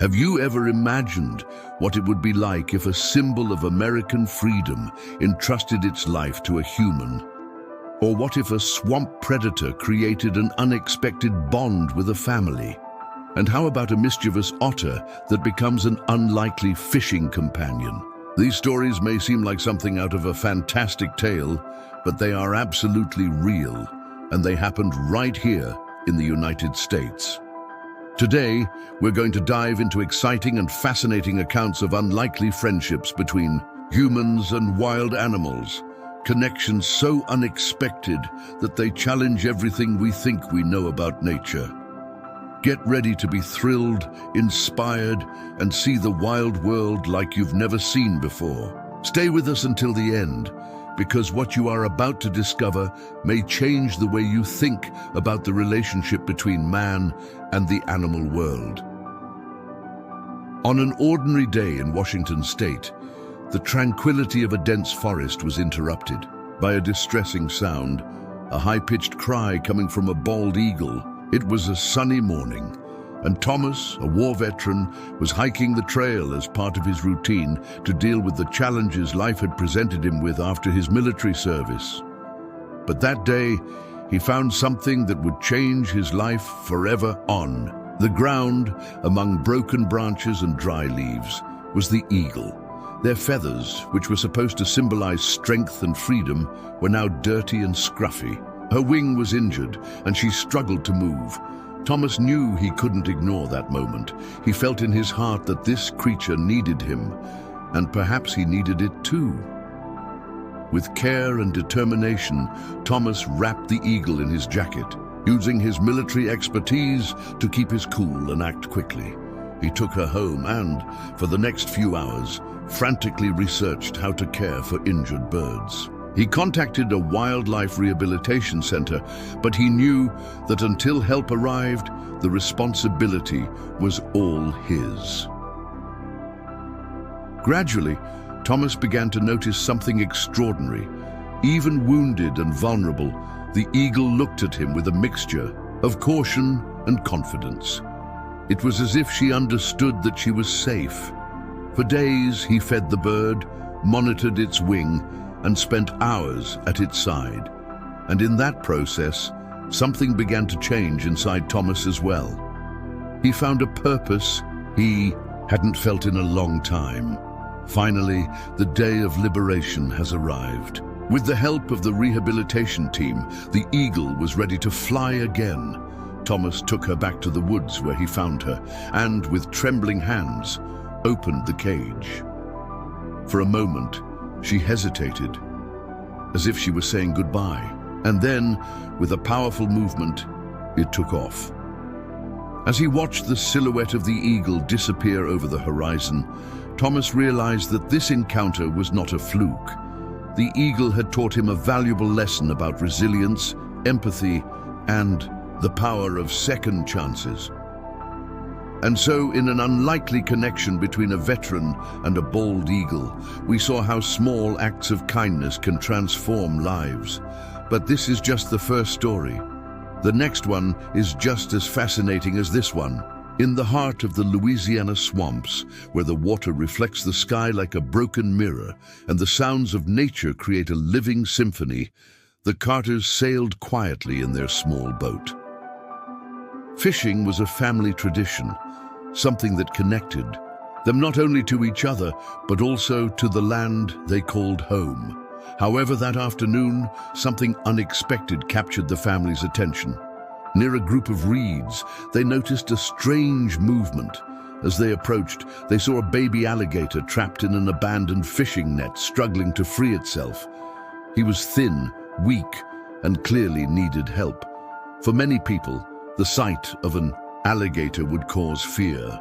Have you ever imagined what it would be like if a symbol of American freedom entrusted its life to a human? Or what if a swamp predator created an unexpected bond with a family? And how about a mischievous otter that becomes an unlikely fishing companion? These stories may seem like something out of a fantastic tale, but they are absolutely real, and they happened right here in the United States. Today, we're going to dive into exciting and fascinating accounts of unlikely friendships between humans and wild animals, connections so unexpected that they challenge everything we think we know about nature. Get ready to be thrilled, inspired, and see the wild world like you've never seen before. Stay with us until the end, because what you are about to discover may change the way you think about the relationship between man and the animal world. On an ordinary day in Washington state, the tranquility of a dense forest was interrupted by a distressing sound, a high-pitched cry coming from a bald eagle. It was a sunny morning, and Thomas, a war veteran, was hiking the trail as part of his routine to deal with the challenges life had presented him with after his military service. But that day, he found something that would change his life forever. On the ground, among broken branches and dry leaves, was the eagle. Their feathers, which were supposed to symbolize strength and freedom, were now dirty and scruffy. Her wing was injured, and she struggled to move. Thomas knew he couldn't ignore that moment. He felt in his heart that this creature needed him, and perhaps he needed it too. With care and determination, Thomas wrapped the eagle in his jacket, using his military expertise to keep his cool and act quickly. He took her home and, for the next few hours, frantically researched how to care for injured birds. He contacted a wildlife rehabilitation center, but he knew that until help arrived, the responsibility was all his. Gradually, Thomas began to notice something extraordinary. Even wounded and vulnerable, the eagle looked at him with a mixture of caution and confidence. It was as if she understood that she was safe. For days, he fed the bird, monitored its wing, and spent hours at its side. And in that process, something began to change inside Thomas as well. He found a purpose he hadn't felt in a long time. Finally, the day of liberation has arrived. With the help of the rehabilitation team, the eagle was ready to fly again. Thomas took her back to the woods where he found her, and with trembling hands, opened the cage. For a moment, she hesitated, as if she was saying goodbye, and then, with a powerful movement, it took off. As he watched the silhouette of the eagle disappear over the horizon, Thomas realized that this encounter was not a fluke. The eagle had taught him a valuable lesson about resilience, empathy, and the power of second chances. And so, in an unlikely connection between a veteran and a bald eagle, we saw how small acts of kindness can transform lives. But this is just the first story. The next one is just as fascinating as this one. In the heart of the Louisiana swamps, where the water reflects the sky like a broken mirror and the sounds of nature create a living symphony, the Carters sailed quietly in their small boat. Fishing was a family tradition, something that connected them not only to each other, but also to the land they called home. However, that afternoon, something unexpected captured the family's attention. Near a group of reeds, they noticed a strange movement. As they approached, they saw a baby alligator trapped in an abandoned fishing net, struggling to free itself. He was thin, weak, and clearly needed help. For many people, the sight of an alligator would cause fear,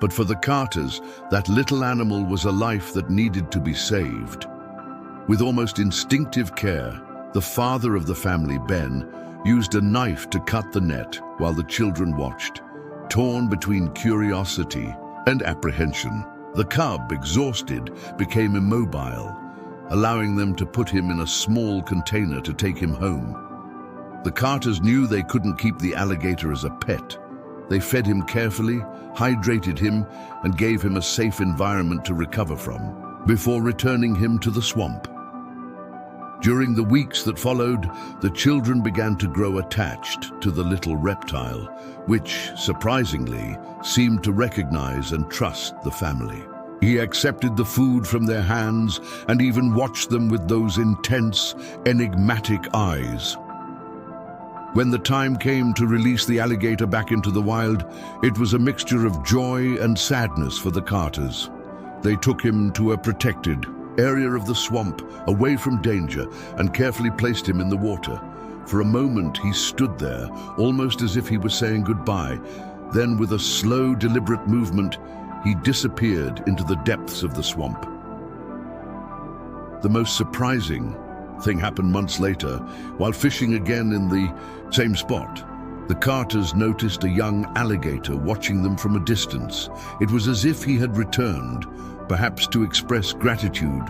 but for the Carters, that little animal was a life that needed to be saved. With almost instinctive care, the father of the family, Ben, used a knife to cut the net while the children watched, torn between curiosity and apprehension. The cub, exhausted, became immobile, allowing them to put him in a small container to take him home. The Carters knew they couldn't keep the alligator as a pet. They fed him carefully, hydrated him, and gave him a safe environment to recover from, before returning him to the swamp. During the weeks that followed, the children began to grow attached to the little reptile, which, surprisingly, seemed to recognize and trust the family. He accepted the food from their hands and even watched them with those intense, enigmatic eyes. When the time came to release the alligator back into the wild, it was a mixture of joy and sadness for the Carters. They took him to a protected area of the swamp, away from danger, and carefully placed him in the water. For a moment he stood there, almost as if he was saying goodbye. Then, with a slow, deliberate movement, he disappeared into the depths of the swamp. The most surprising thing happened months later. While fishing again in the same spot, the Carters noticed a young alligator watching them from a distance. It was as if he had returned, perhaps to express gratitude,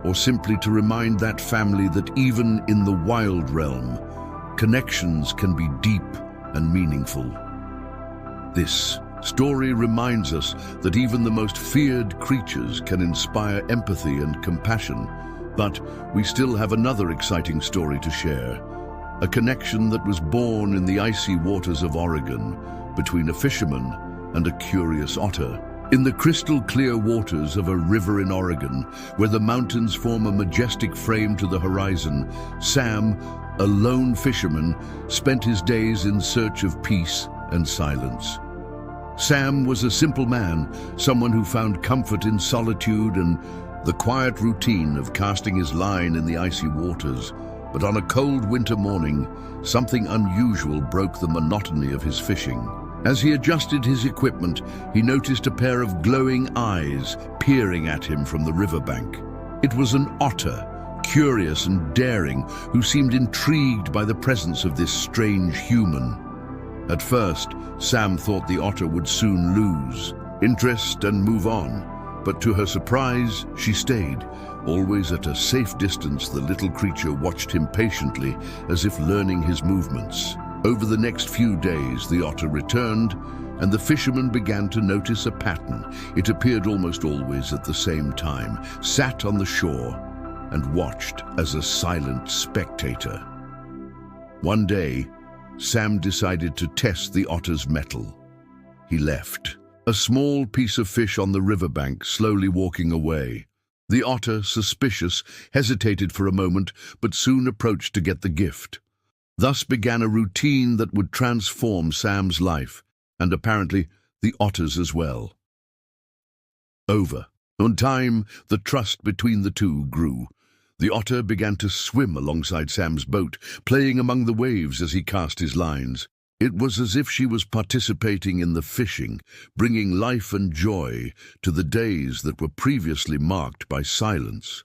or simply to remind that family that even in the wild realm, connections can be deep and meaningful. This story reminds us that even the most feared creatures can inspire empathy and compassion, but we still have another exciting story to share. A connection that was born in the icy waters of Oregon between a fisherman and a curious otter. In the crystal-clear waters of a river in Oregon, where the mountains form a majestic frame to the horizon, Sam, a lone fisherman, spent his days in search of peace and silence. Sam was a simple man, someone who found comfort in solitude and the quiet routine of casting his line in the icy waters. But on a cold winter morning, something unusual broke the monotony of his fishing. As he adjusted his equipment, he noticed a pair of glowing eyes peering at him from the riverbank. It was an otter, curious and daring, who seemed intrigued by the presence of this strange human. At first, Sam thought the otter would soon lose interest and move on, but to her surprise, she stayed. Always at a safe distance, the little creature watched him patiently, as if learning his movements. Over the next few days, the otter returned, and the fisherman began to notice a pattern. It appeared almost always at the same time, sat on the shore, and watched as a silent spectator. One day, Sam decided to test the otter's mettle. He left a small piece of fish on the riverbank, slowly walking away. The otter, suspicious, hesitated for a moment, but soon approached to get the gift. Thus began a routine that would transform Sam's life, and apparently the otter's as well. Over time, the trust between the two grew. The otter began to swim alongside Sam's boat, playing among the waves as he cast his lines. It was as if she was participating in the fishing, bringing life and joy to the days that were previously marked by silence.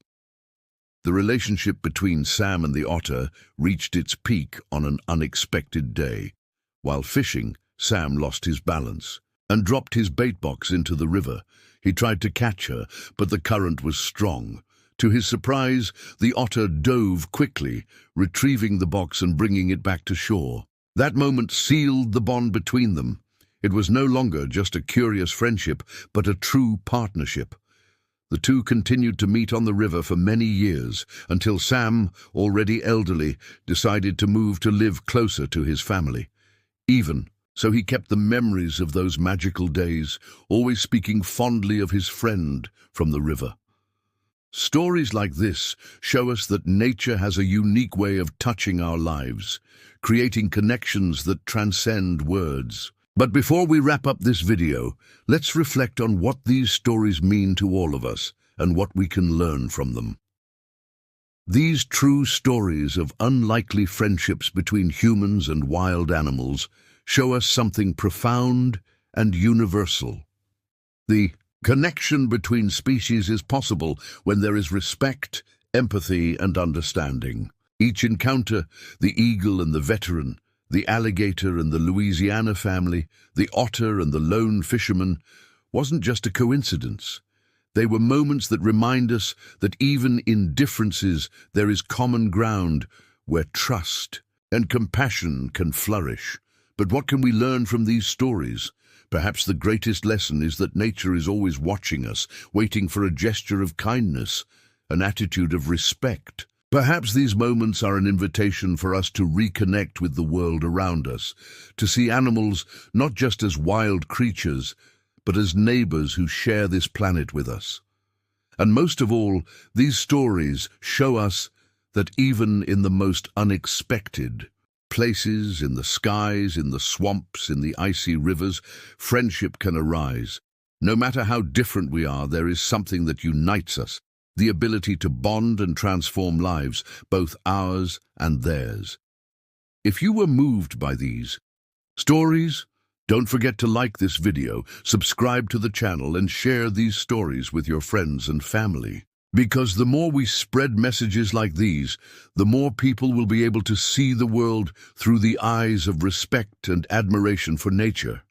The relationship between Sam and the otter reached its peak on an unexpected day. While fishing, Sam lost his balance and dropped his bait box into the river. He tried to catch her, but the current was strong. To his surprise, the otter dove quickly, retrieving the box and bringing it back to shore. That moment sealed the bond between them. It was no longer just a curious friendship, but a true partnership. The two continued to meet on the river for many years, until Sam, already elderly, decided to move to live closer to his family. Even so, he kept the memories of those magical days, always speaking fondly of his friend from the river. Stories like this show us that nature has a unique way of touching our lives, creating connections that transcend words. But before we wrap up this video, let's reflect on what these stories mean to all of us and what we can learn from them. These true stories of unlikely friendships between humans and wild animals show us something profound and universal. The connection between species is possible when there is respect, empathy, and understanding. Each encounter, the eagle and the veteran, the alligator and the Louisiana family, the otter and the lone fisherman, wasn't just a coincidence. They were moments that remind us that even in differences there is common ground where trust and compassion can flourish. But what can we learn from these stories? Perhaps the greatest lesson is that nature is always watching us, waiting for a gesture of kindness, an attitude of respect. Perhaps these moments are an invitation for us to reconnect with the world around us, to see animals not just as wild creatures, but as neighbors who share this planet with us. And most of all, these stories show us that even in the most unexpected places, in the skies, in the swamps, in the icy rivers, friendship can arise. No matter how different we are, there is something that unites us, the ability to bond and transform lives, both ours and theirs. If you were moved by these stories, don't forget to like this video, subscribe to the channel, and share these stories with your friends and family. Because the more we spread messages like these, the more people will be able to see the world through the eyes of respect and admiration for nature.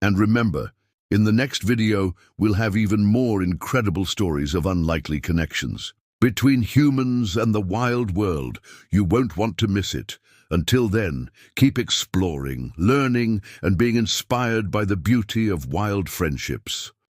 And remember, in the next video, we'll have even more incredible stories of unlikely connections between humans and the wild world. You won't want to miss it. Until then, keep exploring, learning, and being inspired by the beauty of wild friendships.